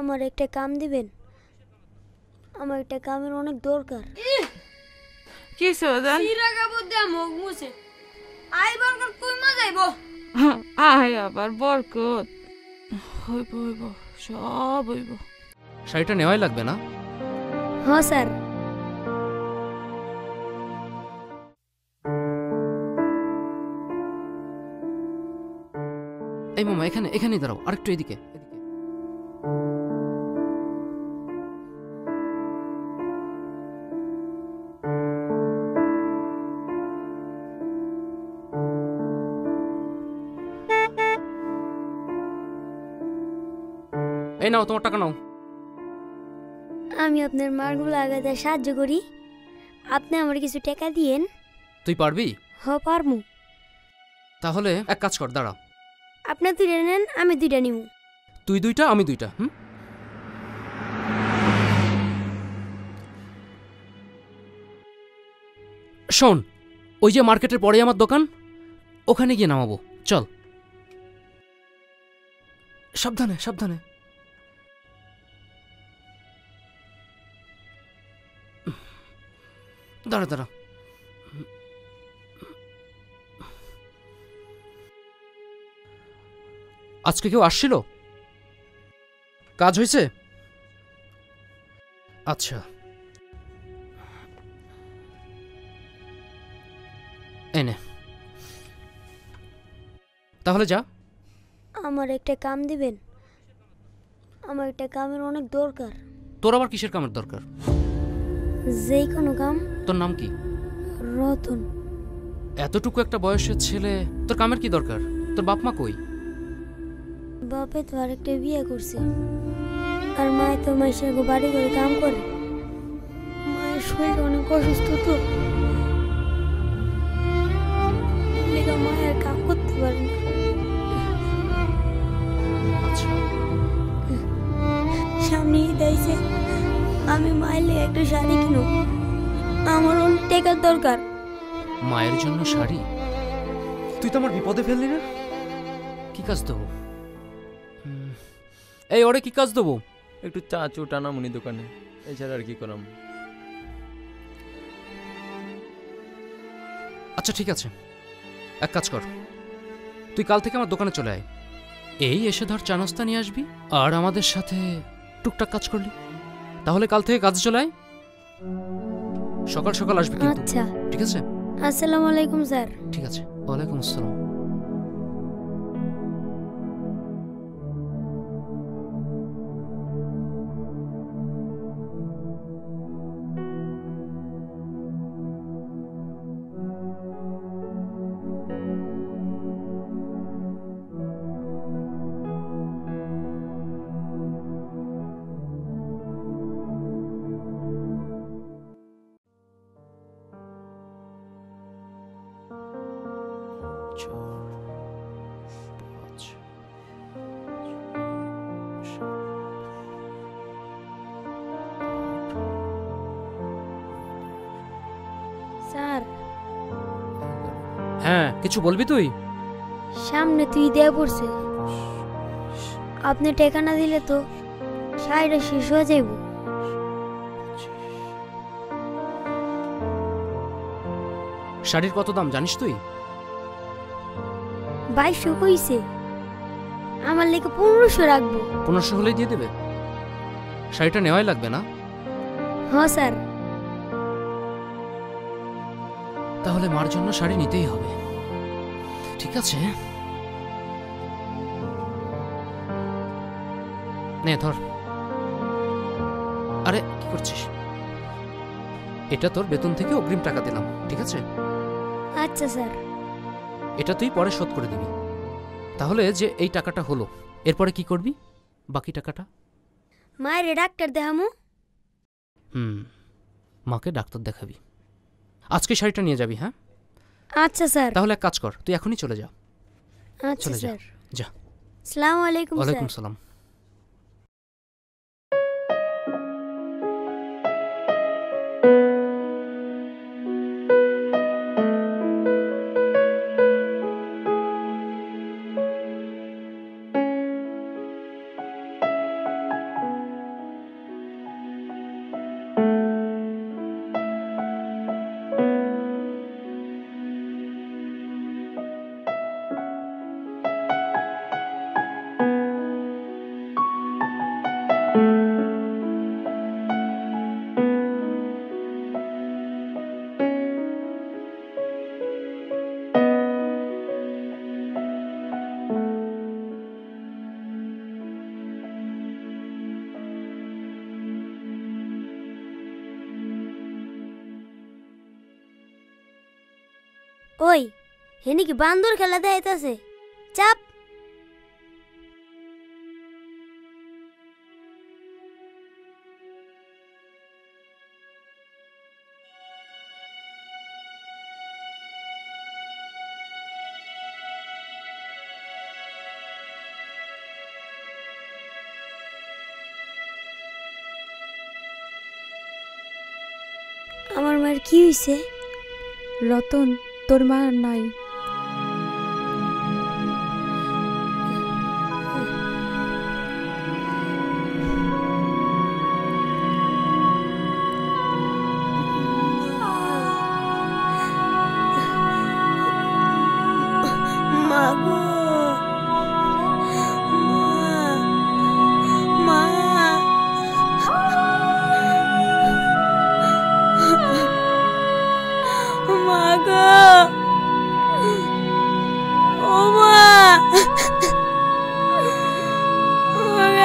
আমার একটা কাম দিবেন? আমার একটা কামের অনেক দরকার। কি সদান সিরা কাপড় দিয়া মুখ মুছে আই বরকত কই মা যাইবো? আয় আবার বরকত হইব হইব সব হইব। শাড়িটা নেওয়াই লাগবে না? হ্যাঁ স্যার। এই মামা এখানেই দাঁড়াও, আরেকটু এদিকে। এই নাও তোমার টাকা নাও। আমি আপনার মার্গুলো লাগাতে সাহায্য করি, আপনি আমার কিছু টাকা দিয়েন। তুই পারবি? হ পারমু। তাহলে এক কাজ কর, দাঁড়া। আপনি দুইটা নেন, আমি দুইটা নিব। তুই দুইটা আমি দুইটা। শোন, ওই যে মার্কেটের পরে আমার দোকান, ওখানে গিয়ে নামাবো, চল। সাবধানে সাবধানে। দাঁড়া দাঁড়া। আজকে কেউ আসছিল? কাজ হয়েছে? আচ্ছা, এনে তাহলে যা। আমার একটা কাম দিবেন? আমার একটা কামের অনেক দরকার। তোর আবার কিসের কামের দরকার? যেই কোনো কাম। তোর নাম কি? রতন। এতটুকু একটা বয়সের ছেলে, তোর কামের কি দরকার? তোর বাপ মা কই? বাপে তো আরেকটা বিয়ে করছে, আর মায় তো মাইসে বাড়ি করে কাম করে। মায়ের শরীর অনেক অসুস্থ, তো লেগা মায়ের কাম করতে পারে না। আচ্ছা, সামনে ঈদ আইছে, আমি মায়ের লেগে একটা শাড়ি কিনো, আমার অনেক টাকার দরকার। মায়ের জন্য শাড়ি? তুই তো আমার বিপদে ফেললি না। কি কাজ দেবো? এই ওরে কি কাজ দেবো? একটু চা চু টানামুনি দোকানে, এছাড়া আর কি করাম। আচ্ছা ঠিক আছে, এক কাজ কর, তুই কাল থেকে আমার দোকানে চলে আয়। এই এসে ধর চা নাস্তা নিয়ে আসবি, আর আমাদের সাথে টুকটাক কাজ করলি। তাহলে কাল থেকে কাজে চলে আয়, সকাল সকাল আসবি কিন্তু। আচ্ছা ঠিক আছে? আসসালামু আলাইকুম স্যার। ঠিক আছে, ওয়ালাইকুম আসসালাম। স্যার, হ্যাঁ, কিছু বলবি তুই? সামনে তুই দেয়া পড়ছে, আপনি টাকা না দিলে তো শাড়িটা শেষ হয়ে যাইব। শাড়ির কত দাম জানিস তুই? 2200 কইছে, আমার লেগে 1500 রাখবো। 1500 হলেই দিয়ে দেবে? শাড়িটা নেওয়াই লাগবে না? হ্যাঁ স্যার। তাহলে মার জন্য শাড়ি নিতেই হবে। ঠিক আছে, নে ধর। আরে কি করছিস? এটা তোর বেতন থেকে অগ্রিম টাকা দিলাম, ঠিক আছে? আচ্ছা স্যার। এটা তুই পরে শোধ করে দিবি। তাহলে যে এই টাকাটা হলো, এরপরে কি করবি বাকি টাকাটা? মায়ের ডাক্তার দেখামু। মাকে ডাক্তার দেখাবি। আজকে শাড়িটা নিয়ে যাবি, হ্যাঁ? আচ্ছা স্যার। তাহলে এক কাজ কর, তুই এখনই চলে যা। আচ্ছা চলে যা, স্যার। যা। আসসালামু আলাইকুম স্যার। ওয়ালাইকুম সালাম। ওই হেনি কি বান্দর খেলা দেখাইতেছে? চাপ। আমার মার কি হইছে? রতন, তোর মা আর নাই। মা গো, মা, মা গো, ও মা,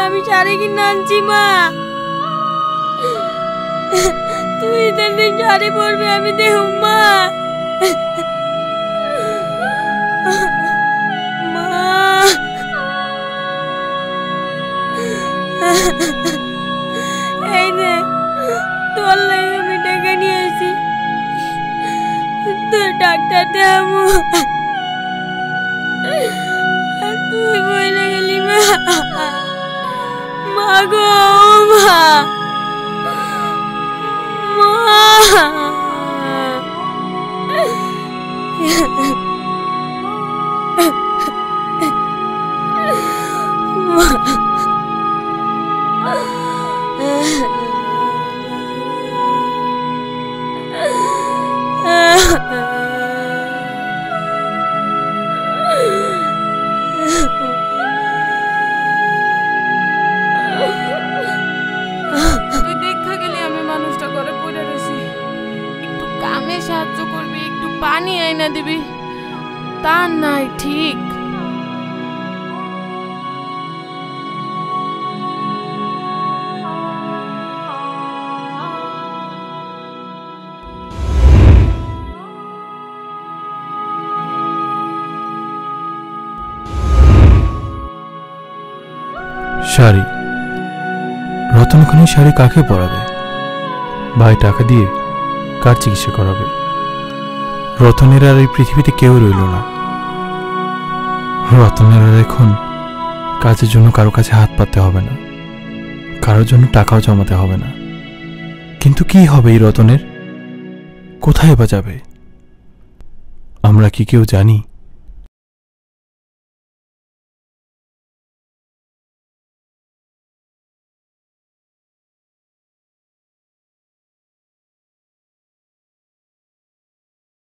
আমি শাড়ি কিনে আনছি মা। তুই দিন শাড়ি পরবি, আমি দেহ মা। এই নে তোর লাগে আমি ডেকে নিয়ে আসি, তোর ডাক্তার দেখাবো। তুই বলে গেলি মা। মা গো, মা, তুই দেখা গেলি আমি মানুষটা করে পড়ে রয়েছি। একটু কামে সাহায্য করবি, একটু পানি আইনা দিবি, তা নাই ঠিক। শাড়ি, রতন ওখানে শাড়ি কাকে পরাবে? ভাই টাকা দিয়ে কার চিকিৎসা করাবে? রতনের আর এই পৃথিবীতে কেউ রইল না। রতনের আর এখন কাজের জন্য কারো কাছে হাত পাততে হবে না, কারোর জন্য টাকাও জমাতে হবে না। কিন্তু কি হবে এই রতনের? কোথায় বা যাবে? আমরা কি কেউ জানি?